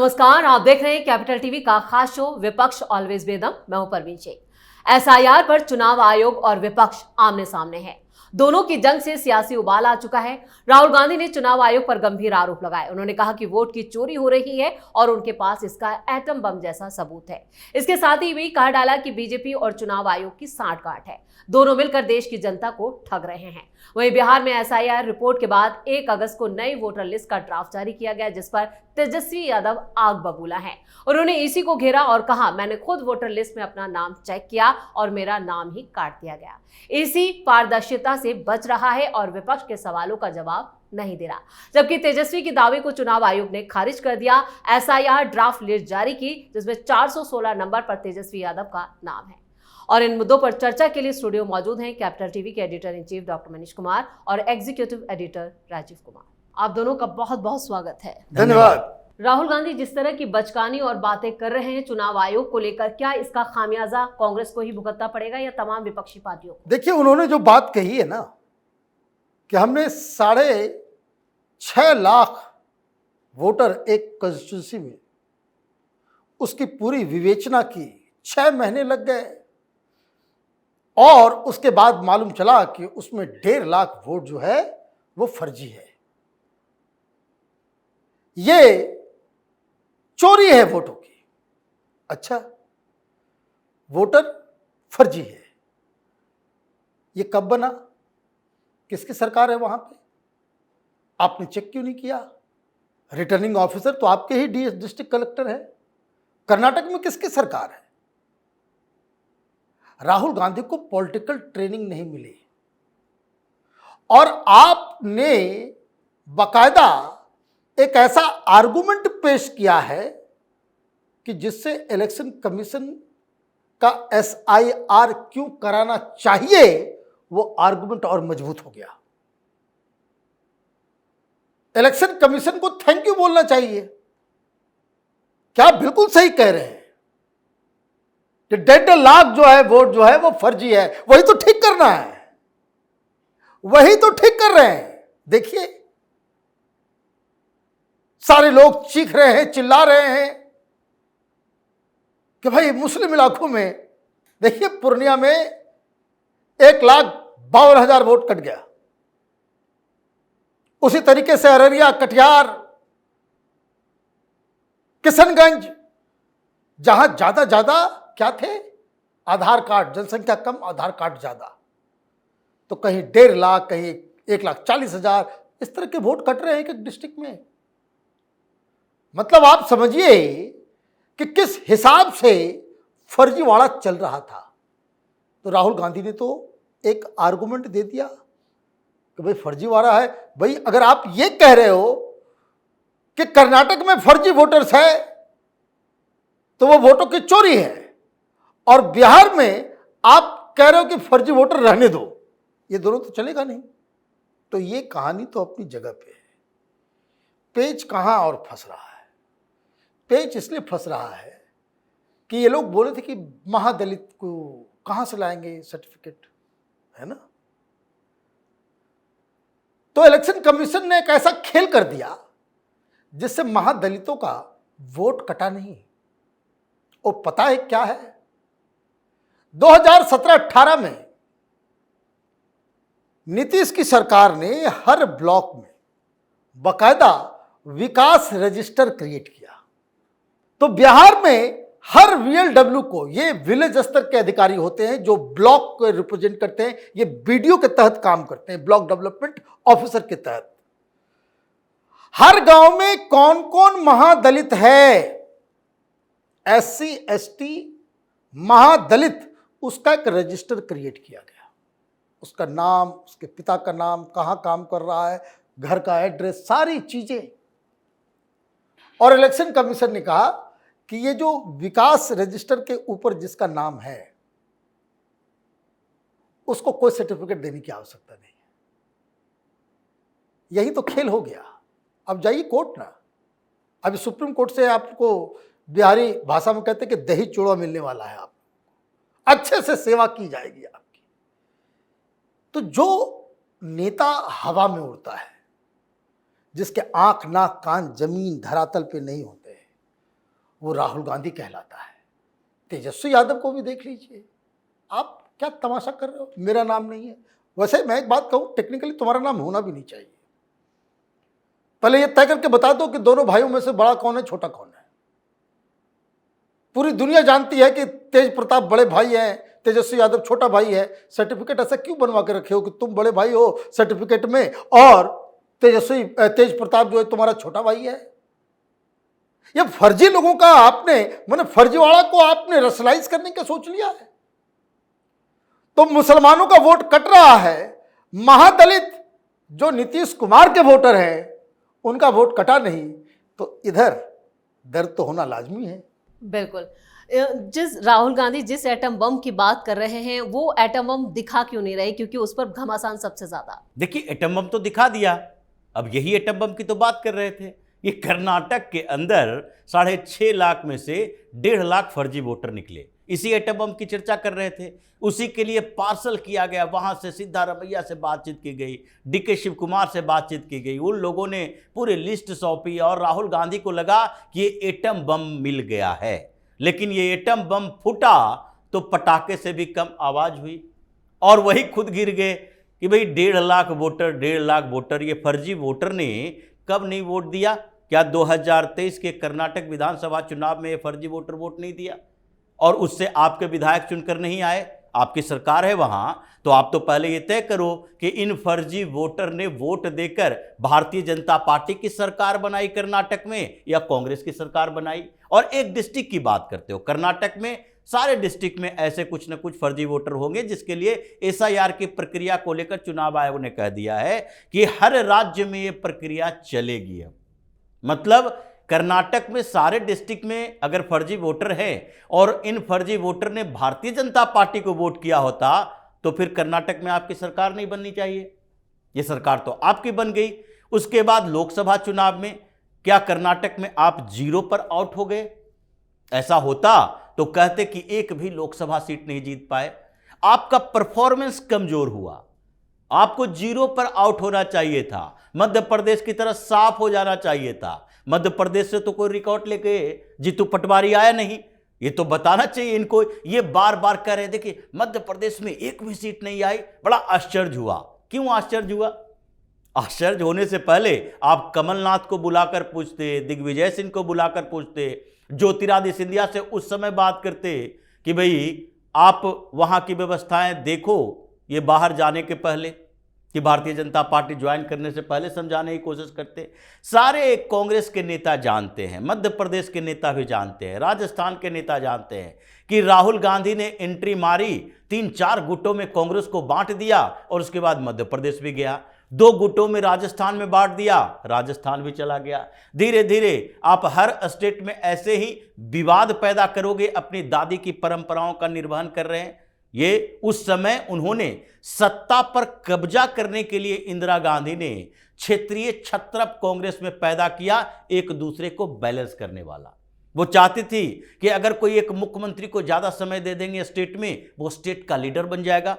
नमस्कार, आप देख रहे हैं कैपिटल टीवी का खास शो विपक्ष ऑलवेज बेदम। मैं हूं परवीन शेख। एसआईआर पर चुनाव आयोग और विपक्ष आमने सामने है। दोनों की जंग से सियासी उबाल आ चुका है। राहुल गांधी ने चुनाव आयोग पर गंभीर आरोप लगाए। उन्होंने कहा कि वोट की चोरी हो रही है और उनके पास इसका एटम बम जैसा सबूत है। इसके साथ ही भी कहा डाला कि बीजेपी और चुनाव आयोग की सांठगांठ है। दोनों मिलकर देश की जनता को ठग रहे हैं। वहीं बिहार में एसआईआर रिपोर्ट के बाद 1 अगस्त को नई वोटर लिस्ट का ड्राफ्ट जारी किया गया, जिस पर तेजस्वी यादव आग बबूला है। उन्होंने ईसी को घेरा और कहा, मैंने खुद वोटर लिस्ट में अपना नाम चेक किया और मेरा नाम ही काट दिया गया। ईसी पारदर्शिता से बच रहा है और विपक्ष के सवालों का जवाब नहीं दे रहा। जबकि तेजस्वी के दावे को चुनाव आयोग ने खारिज कर दिया। एसआईआर ड्राफ्ट लिस्ट जारी की, जिसमें 416 नंबर पर तेजस्वी यादव का नाम है। और इन मुद्दों पर चर्चा के लिए स्टूडियो मौजूद हैं कैपिटल टीवी के editor in chief doctor Manish Kumar और एग्जीक्यूटिव एडिटर राजीव कुमार। आप दोनों का बहुत बहुत स्वागत है। धन्यवाद। राहुल गांधी जिस तरह की बचकानी और बातें कर रहे हैं चुनाव आयोग को लेकर, क्या इसका खामियाजा कांग्रेस को ही भुगतना पड़ेगा या तमाम विपक्षी पार्टियों को? देखिए, उन्होंने जो बात कही है ना कि हमने 6.5 लाख वोटर एक कंस्टिट्यूंसी में, उसकी पूरी विवेचना की, 6 महीने लग गए और उसके बाद मालूम चला कि उसमें 1.5 लाख वोट जो है वो फर्जी है। ये चोरी है वोटों की। अच्छा, वोटर फर्जी है, ये कब बना? किसकी सरकार है वहां पे? आपने चेक क्यों नहीं किया? रिटर्निंग ऑफिसर तो आपके ही डिस्ट्रिक्ट कलेक्टर है। कर्नाटक में किसकी सरकार है? राहुल गांधी को पॉलिटिकल ट्रेनिंग नहीं मिली और आपने बाकायदा एक ऐसा आर्गुमेंट पेश किया है कि जिससे इलेक्शन कमीशन का एसआईआर क्यों कराना चाहिए, वो आर्गुमेंट और मजबूत हो गया। इलेक्शन कमीशन को थैंक यू बोलना चाहिए। क्या बिल्कुल सही कह रहे हैं कि 1.5 लाख जो है वोट जो है वो फर्जी है। वही तो ठीक करना है, वही तो ठीक कर रहे हैं। देखिए, सारे लोग चीख रहे हैं, चिल्ला रहे हैं कि भाई मुस्लिम इलाकों में, देखिए पूर्णिया में 1,52,000 वोट कट गया। उसी तरीके से अररिया, कटिहार, किशनगंज, जहां ज्यादा क्या थे, आधार कार्ड, जनसंख्या कम, आधार कार्ड ज्यादा, तो कहीं 1.5 लाख, कहीं 1,40,000, इस तरह के वोट कट रहे हैं एक डिस्ट्रिक्ट में। मतलब आप समझिए कि किस हिसाब से फर्जीवाड़ा चल रहा था। तो राहुल गांधी ने तो एक आर्गुमेंट दे दिया कि भाई फर्जीवाड़ा है। भाई अगर आप ये कह रहे हो कि कर्नाटक में फर्जी वोटर्स है तो वो वोटों की चोरी है, और बिहार में आप कह रहे हो कि फर्जी वोटर रहने दो, ये दोनों तो चलेगा नहीं। तो ये कहानी तो अपनी जगह पे है। पेच कहां और फंस रहा है? पेच इसलिए फंस रहा है कि ये लोग बोले थे कि महादलित को कहां से लाएंगे सर्टिफिकेट, है ना। तो इलेक्शन कमीशन ने एक ऐसा खेल कर दिया जिससे महादलितों का वोट कटा नहीं। और पता है क्या है? 2017-18 में नीतीश की सरकार ने हर ब्लॉक में बाकायदा विकास रजिस्टर क्रिएट किया। तो बिहार में हर वीएलडब्ल्यू को, ये विलेज स्तर के अधिकारी होते हैं जो ब्लॉक को रिप्रेजेंट करते हैं, ये बीडीओ के तहत काम करते हैं, ब्लॉक डेवलपमेंट ऑफिसर के तहत। हर गांव में कौन कौन महादलित है, एससी एसटी महादलित, उसका एक रजिस्टर क्रिएट किया गया। उसका नाम, उसके पिता का नाम, कहां काम कर रहा है, घर का एड्रेस, सारी चीजें। और इलेक्शन कमीशन ने कहा कि ये जो विकास रजिस्टर के ऊपर जिसका नाम है उसको कोई सर्टिफिकेट देने की आवश्यकता नहीं है। यही तो खेल हो गया। अब जाइए कोर्ट ना, अभी सुप्रीम कोर्ट से आपको बिहारी भाषा में कहते हैं कि दही चूड़ा मिलने वाला है, आप अच्छे से सेवा की जाएगी आपकी। तो जो नेता हवा में उड़ता है, जिसके आंख नाक कान जमीन धरातल पे नहीं होते हैं, वो राहुल गांधी कहलाता है। तेजस्वी यादव को भी देख लीजिए। आप क्या तमाशा कर रहे हो, मेरा नाम नहीं है। वैसे मैं एक बात कहूँ, टेक्निकली तुम्हारा नाम होना भी नहीं चाहिए। पहले ये तय करके बता दो कि दोनों भाइयों में से बड़ा कौन है, छोटा कौन है। पूरी दुनिया जानती है कि तेज प्रताप बड़े भाई हैं, तेजस्वी यादव छोटा भाई है। सर्टिफिकेट ऐसा क्यों बनवा के रखे हो कि तुम बड़े भाई हो सर्टिफिकेट में, और तेज प्रताप जो है तुम्हारा छोटा भाई है। ये फर्जी लोगों का आपने, मैंने फर्जीवाड़ा को आपने रसलाइज करने का सोच लिया है। तो मुसलमानों का वोट कट रहा है, महादलित जो नीतीश कुमार के वोटर हैं उनका वोट कटा नहीं, तो इधर दर्द तो होना लाजमी है। बिल्कुल। जिस राहुल गांधी जिस एटम बम की बात कर रहे हैं, वो एटम बम दिखा क्यों नहीं रहे? क्योंकि उस पर घमासान सबसे ज्यादा। देखिए, एटम बम तो दिखा दिया, अब यही एटम बम की तो बात कर रहे थे। ये कर्नाटक के अंदर 6.5 लाख में से 1.5 लाख फर्जी वोटर निकले, इसी एटम बम की चर्चा कर रहे थे। उसी के लिए पार्सल किया गया, वहां से सिद्धारमैया से बातचीत की गई, डीके शिव कुमार से बातचीत की गई, उन लोगों ने पूरी लिस्ट सौंपी और राहुल गांधी को लगा कि ये एटम बम मिल गया है। लेकिन ये एटम बम फूटा तो पटाखे से भी कम आवाज हुई और वही खुद गिर गए कि भाई 1.5 लाख वोटर, 1.5 लाख वोटर। ये फर्जी वोटर ने कब नहीं वोट दिया? क्या 2023 के कर्नाटक विधानसभा चुनाव में ये फर्जी वोटर वोट नहीं दिया? और उससे आपके विधायक चुनकर नहीं आए? आपकी सरकार है वहां, तो आप तो पहले ये तय करो कि इन फर्जी वोटर ने वोट देकर भारतीय जनता पार्टी की सरकार बनाई कर्नाटक में या कांग्रेस की सरकार बनाई। और एक डिस्ट्रिक्ट की बात करते हो, कर्नाटक में सारे डिस्ट्रिक्ट में ऐसे कुछ न कुछ फर्जी वोटर होंगे, जिसके लिए एसआईआर की प्रक्रिया को लेकर चुनाव आयोग ने कह दिया है कि हर राज्य में यह प्रक्रिया चलेगी। अब मतलब कर्नाटक में सारे डिस्ट्रिक्ट में अगर फर्जी वोटर है और इन फर्जी वोटर ने भारतीय जनता पार्टी को वोट किया होता तो फिर कर्नाटक में आपकी सरकार नहीं बननी चाहिए। ये सरकार तो आपकी बन गई। उसके बाद लोकसभा चुनाव में क्या कर्नाटक में आप 0 पर आउट हो गए? ऐसा होता तो कहते कि एक भी लोकसभा सीट नहीं जीत पाए। आपका परफॉर्मेंस कमजोर हुआ, आपको 0 पर आउट होना चाहिए था। मध्य प्रदेश की तरह साफ हो जाना चाहिए था। मध्य प्रदेश से तो कोई रिकॉर्ड लेके जीतू पटवारी आया नहीं। ये तो बताना चाहिए इनको। ये बार बार कह रहे, देखिए मध्य प्रदेश में एक भी सीट नहीं आई, बड़ा आश्चर्य हुआ। क्यों आश्चर्य हुआ? आश्चर्य होने से पहले आप कमलनाथ को बुलाकर पूछते, दिग्विजय सिंह को बुलाकर पूछते, ज्योतिरादित्य सिंधिया से उस समय बात करते कि भाई आप वहां की व्यवस्थाएं देखो, ये बाहर जाने के पहले, कि भारतीय जनता पार्टी ज्वाइन करने से पहले समझाने की कोशिश करते। सारे कांग्रेस के नेता जानते हैं, मध्य प्रदेश के नेता भी जानते हैं, राजस्थान के नेता जानते हैं कि राहुल गांधी ने एंट्री मारी, 3-4 गुटों में कांग्रेस को बांट दिया और उसके बाद मध्य प्रदेश भी गया, 2 गुटों में राजस्थान में बांट दिया, राजस्थान भी चला गया। धीरे धीरे आप हर स्टेट में ऐसे ही विवाद पैदा करोगे। अपनी दादी की परंपराओं का निर्वहन कर रहे हैं ये। उस समय उन्होंने सत्ता पर कब्जा करने के लिए इंदिरा गांधी ने क्षेत्रीय छत्रप कांग्रेस में पैदा किया, एक दूसरे को बैलेंस करने वाला। वो चाहती थी कि अगर कोई एक मुख्यमंत्री को ज्यादा समय दे देंगे स्टेट में, वो स्टेट का लीडर बन जाएगा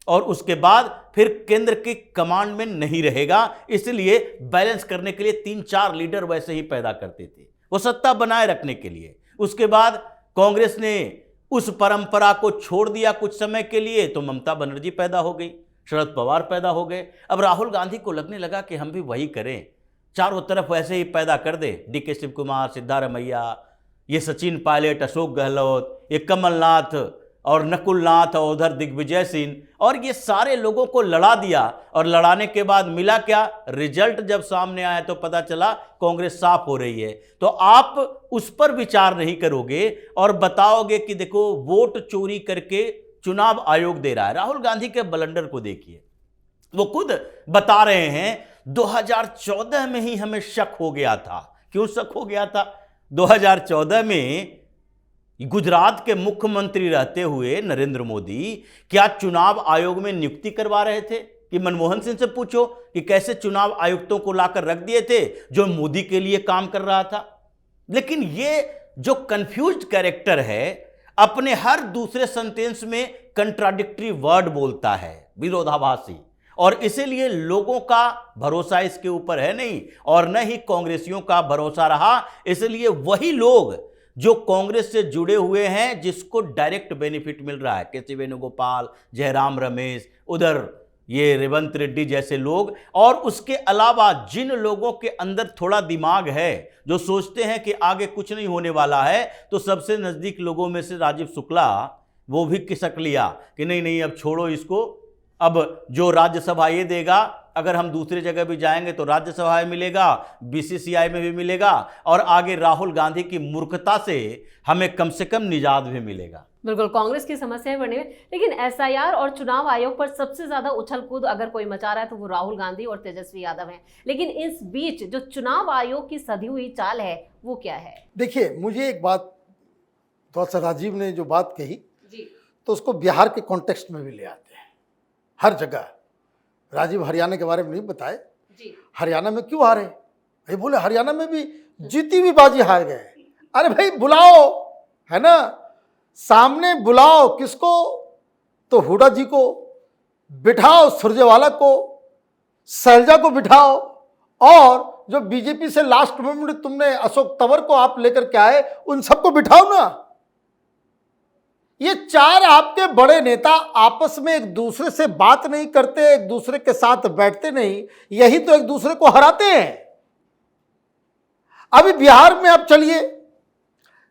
और उसके बाद फिर केंद्र की कमांड में नहीं रहेगा। इसलिए बैलेंस करने के लिए 3-4 लीडर वैसे ही पैदा करते थे, वो सत्ता बनाए रखने के लिए। उसके बाद कांग्रेस ने उस परंपरा को छोड़ दिया कुछ समय के लिए, तो ममता बनर्जी पैदा हो गई, शरद पवार पैदा हो गए। अब राहुल गांधी को लगने लगा कि हम भी वही करें, चारों तरफ वैसे ही पैदा कर दे, डीके शिव कुमार, सिद्धारमैया, ये सचिन पायलट, अशोक गहलोत, ये कमलनाथ और नकुलनाथ और उधर दिग्विजय सिंह, और ये सारे लोगों को लड़ा दिया। और लड़ाने के बाद मिला क्या? रिजल्ट जब सामने आया तो पता चला कांग्रेस साफ हो रही है। तो आप उस पर विचार नहीं करोगे और बताओगे कि देखो वोट चोरी करके चुनाव आयोग दे रहा है। राहुल गांधी के ब्लंडर को देखिए, वो खुद बता रहे हैं 2014 में ही हमें शक हो गया था। क्यों शक हो गया था? 2014 में गुजरात के मुख्यमंत्री रहते हुए नरेंद्र मोदी क्या चुनाव आयोग में नियुक्ति करवा रहे थे? कि मनमोहन सिंह से पूछो कि कैसे चुनाव आयुक्तों को लाकर रख दिए थे जो मोदी के लिए काम कर रहा था। लेकिन ये जो कंफ्यूज्ड कैरेक्टर है, अपने हर दूसरे सेंटेंस में कंट्राडिक्टरी वर्ड बोलता है, विरोधाभासी, और इसीलिए लोगों का भरोसा इसके ऊपर है नहीं और न ही कांग्रेसियों का भरोसा रहा। इसलिए वही लोग जो कांग्रेस से जुड़े हुए हैं, जिसको डायरेक्ट बेनिफिट मिल रहा है, केसी वेणुगोपाल, जयराम रमेश, उधर ये रेवंत रेड्डी जैसे लोग, और उसके अलावा जिन लोगों के अंदर थोड़ा दिमाग है, जो सोचते हैं कि आगे कुछ नहीं होने वाला है, तो सबसे नजदीक लोगों में से राजीव शुक्ला वो भी खिसक लिया कि नहीं नहीं अब छोड़ो इसको, अब जो राज्यसभा ये देगा, अगर हम दूसरी जगह भी जाएंगे तो राज्यसभा में मिलेगा, बीसीसीआई में भी मिलेगा, और आगे राहुल गांधी की मूर्खता से हमें कम से कम निजात भी मिलेगा। बिल्कुल, कांग्रेस की समस्याएं बढ़ने में, लेकिन एसआईआर और चुनाव आयोग पर सबसे ज्यादा उछल कूद अगर कोई मचा रहा है तो वो राहुल गांधी और तेजस्वी यादव हैं। लेकिन इस बीच जो चुनाव आयोग की सधी हुई चाल है वो क्या है? देखिए, मुझे एक बात, थोड़ा सा राजीव ने जो बात कही जी, तो उसको बिहार के कॉन्टेक्स्ट में भी ले आते हैं। हर जगह राजीव हरियाणा के बारे में नहीं बताए, जी, हरियाणा में क्यों हारे? भाई बोले हरियाणा में भी जीती भी बाजी हार गए। अरे भाई बुलाओ, है ना, सामने बुलाओ, किसको? तो हुडा जी को बिठाओ, सुरजेवाला को, शैलजा को बिठाओ, और जो बीजेपी से लास्ट मोमेंट तुमने अशोक तंवर को आप लेकर के आए, उन सबको बिठाओ ना। ये चार आपके बड़े नेता आपस में एक दूसरे से बात नहीं करते, एक दूसरे के साथ बैठते नहीं, यही तो एक दूसरे को हराते हैं। अभी बिहार में आप चलिए,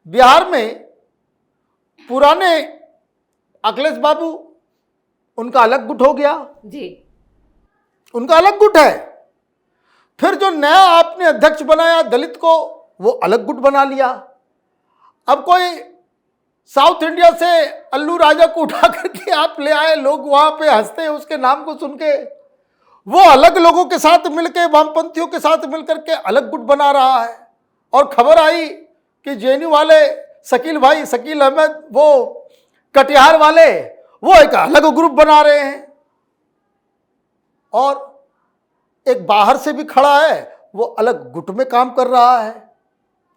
बिहार में पुराने अखिलेश बाबू, उनका अलग गुट हो गया जी, उनका अलग गुट है। फिर जो नया आपने अध्यक्ष बनाया दलित को, वो अलग गुट बना लिया। अब कोई साउथ इंडिया से अल्लू राजा को उठा करके आप ले आए, लोग वहां पे हंसते हैं उसके नाम को सुन के। वो अलग लोगों के साथ मिलकर, वामपंथियों के साथ मिलकर के अलग गुट बना रहा है। और खबर आई कि जेएनयू वाले शकील अहमद, वो कटिहार वाले, वो एक अलग ग्रुप बना रहे हैं। और एक बाहर से भी खड़ा है, वो अलग गुट में काम कर रहा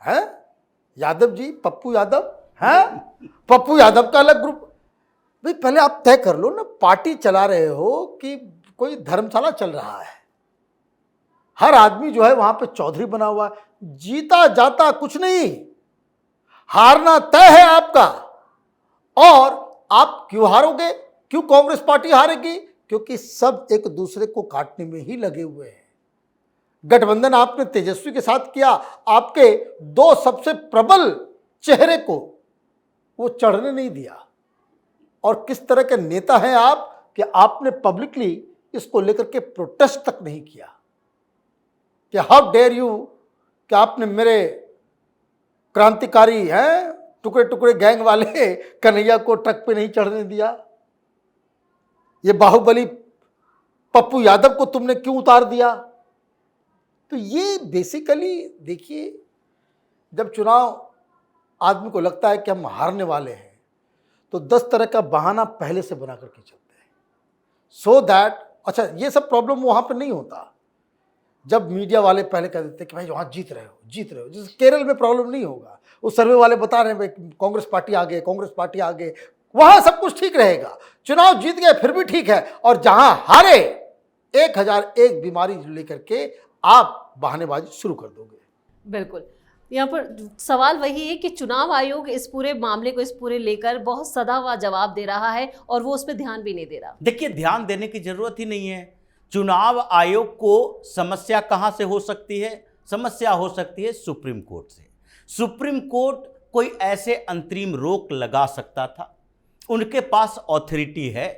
है? यादव जी, पप्पू यादव है, पप्पू यादव का अलग ग्रुप। भाई पहले आप तय कर लो ना, पार्टी चला रहे हो कि कोई धर्मशाला चल रहा है? हर आदमी जो है वहां पे चौधरी बना हुआ है, जीता जाता कुछ नहीं, हारना तय है आपका। और आप क्यों हारोगे? क्यों कांग्रेस पार्टी हारेगी? क्योंकि सब एक दूसरे को काटने में ही लगे हुए हैं। गठबंधन आपने तेजस्वी के साथ किया, आपके दो सबसे प्रबल चेहरे को वो चढ़ने नहीं दिया। और किस तरह के नेता हैं आप कि आपने पब्लिकली इसको लेकर के प्रोटेस्ट तक नहीं किया कि हाउ डेयर यू, कि आपने मेरे क्रांतिकारी हैं टुकड़े टुकड़े गैंग वाले कन्हैया को ट्रक पे नहीं चढ़ने दिया। ये बाहुबली पप्पू यादव को तुमने क्यों उतार दिया? तो ये बेसिकली देखिए, जब चुनाव आदमी को लगता है कि हम हारने वाले हैं, तो 10 तरह का बहाना पहले से बना करके चलते हैं, सो दैट, अच्छा ये सब प्रॉब्लम वहां पर नहीं होता जब मीडिया वाले पहले कह देते कि भाई वहां जीत रहे हो। जैसे केरल में प्रॉब्लम नहीं होगा, उस सर्वे वाले बता रहे हैं भाई कांग्रेस पार्टी आगे, वहां सब कुछ ठीक रहेगा। चुनाव जीत गए फिर भी ठीक है, और जहां हारे 1001 बीमारी लेकर के आप बहानेबाजी शुरू कर दोगे। बिल्कुल, यहाँ पर सवाल वही है कि चुनाव आयोग इस पूरे मामले को, इस पूरे लेकर बहुत सदा जवाब दे रहा है और वो उस पर ध्यान भी नहीं दे रहा। देखिए, ध्यान देने की जरूरत ही नहीं है। चुनाव आयोग को समस्या कहां से हो सकती है? समस्या हो सकती है सुप्रीम कोर्ट से। सुप्रीम कोर्ट कोई ऐसे अंतरिम रोक लगा सकता था, उनके पास ऑथोरिटी है,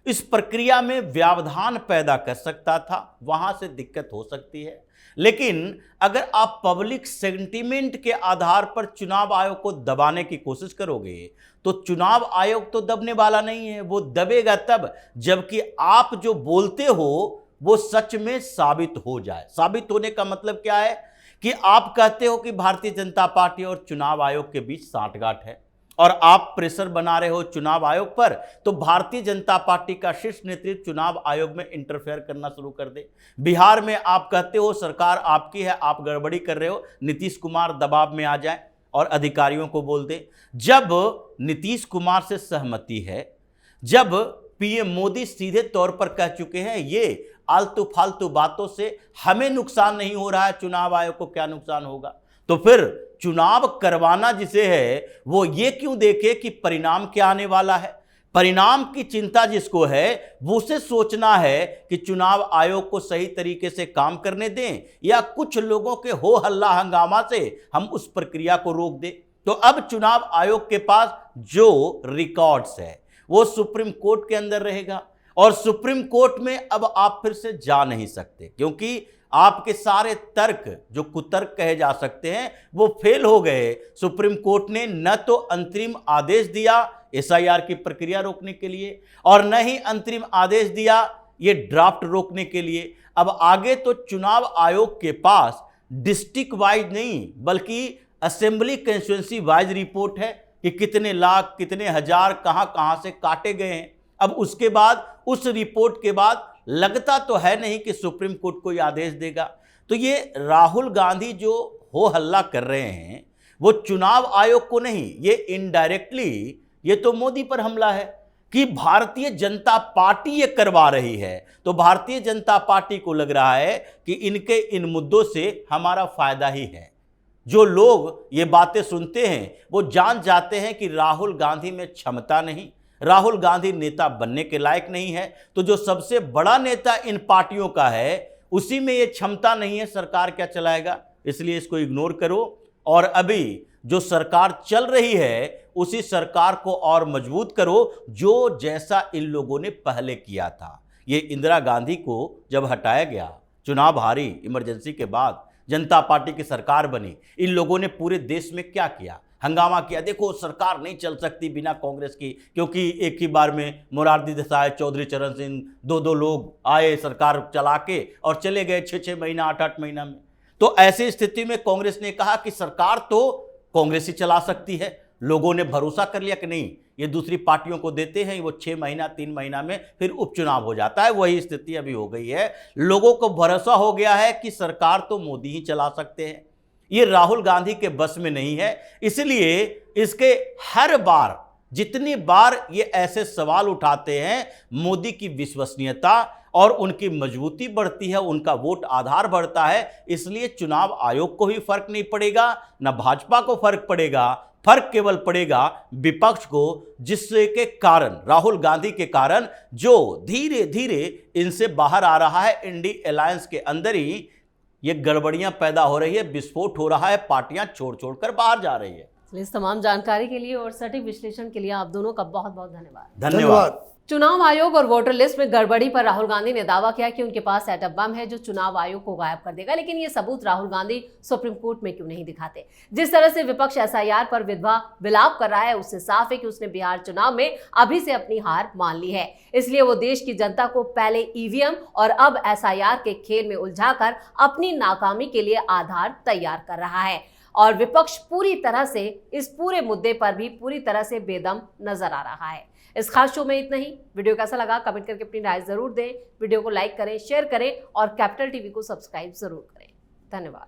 इस प्रक्रिया में व्यवधान पैदा कर सकता था, वहां से दिक्कत हो सकती है। लेकिन अगर आप पब्लिक सेंटीमेंट के आधार पर चुनाव आयोग को दबाने की कोशिश करोगे तो चुनाव आयोग तो दबने वाला नहीं है। वो दबेगा तब जबकि आप जो बोलते हो वो सच में साबित हो जाए। साबित होने का मतलब क्या है कि आप कहते हो कि भारतीय जनता पार्टी और चुनाव आयोग के बीच सांठगांठ है और आप प्रेशर बना रहे हो चुनाव आयोग पर, तो भारतीय जनता पार्टी का शीर्ष नेतृत्व चुनाव आयोग में इंटरफेयर करना शुरू कर दे। बिहार में आप कहते हो सरकार आपकी है, आप गड़बड़ी कर रहे हो, नीतीश कुमार दबाव में आ जाए और अधिकारियों को बोल दे। जब नीतीश कुमार से सहमति है, जब पीएम मोदी सीधे तौर पर कह चुके हैं ये आलतू फालतू बातों से हमें नुकसान नहीं हो रहा है, चुनाव आयोग को क्या नुकसान होगा, तो फिर चुनाव करवाना जिसे है वो ये क्यों देखे कि परिणाम क्या आने वाला है। परिणाम की चिंता जिसको है वो उसे सोचना है कि चुनाव आयोग को सही तरीके से काम करने दें या कुछ लोगों के हो हल्ला हंगामा से हम उस प्रक्रिया को रोक दें। तो अब चुनाव आयोग के पास जो रिकॉर्ड्स है वो सुप्रीम कोर्ट के अंदर रहेगा और सुप्रीम कोर्ट में अब आप फिर से जा नहीं सकते, क्योंकि आपके सारे तर्क जो कुतर्क कहे जा सकते हैं वो फेल हो गए। सुप्रीम कोर्ट ने न तो अंतरिम आदेश दिया एसआईआर की प्रक्रिया रोकने के लिए और न ही अंतरिम आदेश दिया ये ड्राफ्ट रोकने के लिए। अब आगे तो चुनाव आयोग के पास डिस्ट्रिक्ट वाइज नहीं बल्कि असेंबली कंस्टिट्यूएंसी वाइज रिपोर्ट है कि कितने लाख कितने हजार कहां से काटे गए हैं। अब उसके बाद उस रिपोर्ट के बाद लगता तो है नहीं कि सुप्रीम कोर्ट कोई आदेश देगा। तो ये राहुल गांधी जो हो हल्ला कर रहे हैं वो चुनाव आयोग को नहीं, ये इनडायरेक्टली ये तो मोदी पर हमला है कि भारतीय जनता पार्टी ये करवा रही है। तो भारतीय जनता पार्टी को लग रहा है कि इनके इन मुद्दों से हमारा फायदा ही है। जो लोग ये बातें सुनते हैं वो जान जाते हैं कि राहुल गांधी में क्षमता नहीं, राहुल गांधी नेता बनने के लायक नहीं है। तो जो सबसे बड़ा नेता इन पार्टियों का है उसी में ये क्षमता नहीं है, सरकार क्या चलाएगा। इसलिए इसको इग्नोर करो और अभी जो सरकार चल रही है उसी सरकार को और मजबूत करो जो जैसा इन लोगों ने पहले किया था। ये इंदिरा गांधी को जब हटाया गया, चुनाव हारी, इमरजेंसी के बाद जनता पार्टी की सरकार बनी, इन लोगों ने पूरे देश में क्या किया, हंगामा किया। देखो सरकार नहीं चल सकती बिना कांग्रेस की, क्योंकि एक ही बार में मोरारजी देसाई, चौधरी चरण सिंह, दो लोग आए सरकार चला के और चले गए 6 महीना 8 महीना में। तो ऐसी स्थिति में कांग्रेस ने कहा कि सरकार तो कांग्रेस ही चला सकती है। लोगों ने भरोसा कर लिया कि नहीं ये दूसरी पार्टियों को देते हैं, वो 6 महीना 3 महीना में फिर उपचुनाव हो जाता है। वही स्थिति अभी हो गई है। लोगों को भरोसा हो गया है कि सरकार तो मोदी ही चला सकते हैं, ये राहुल गांधी के बस में नहीं है। इसलिए इसके हर बार जितनी बार ये ऐसे सवाल उठाते हैं मोदी की विश्वसनीयता और उनकी मजबूती बढ़ती है, उनका वोट आधार बढ़ता है। इसलिए चुनाव आयोग को भी फर्क नहीं पड़ेगा, न भाजपा को फर्क पड़ेगा, फर्क केवल पड़ेगा विपक्ष को, जिसके के कारण राहुल गांधी के कारण जो धीरे धीरे इनसे बाहर आ रहा है। इंडी अलायंस के अंदर ही ये गड़बड़ियां पैदा हो रही है, विस्फोट हो रहा है, पार्टियां छोड़ छोड़कर बाहर जा रही है। इस तमाम जानकारी के लिए और सटीक विश्लेषण के लिए आप दोनों का बहुत बहुत धन्यवाद। धन्यवाद। चुनाव आयोग और वोटर लिस्ट में गड़बड़ी पर राहुल गांधी ने दावा किया कि उनके पास एटम बम है जो चुनाव आयोग को गायब कर देगा, लेकिन ये सबूत राहुल गांधी सुप्रीम कोर्ट में क्यों नहीं दिखाते। जिस तरह से विपक्ष एसआईआर पर विधवा विलाप कर रहा है उससे साफ है कि उसने बिहार चुनाव में अभी से अपनी हार मान ली है। इसलिए वो देश की जनता को पहले ईवीएम और अब एसआईआर के खेल में उलझाकर अपनी नाकामी के लिए आधार तैयार कर रहा है। और विपक्ष पूरी तरह से इस पूरे मुद्दे पर भी पूरी तरह से बेदम नजर आ रहा है। इस खास शो में इतना ही। वीडियो कैसा लगा कमेंट करके अपनी राय जरूर दें। वीडियो को लाइक करें, शेयर करें और कैपिटल टीवी को सब्सक्राइब जरूर करें। धन्यवाद।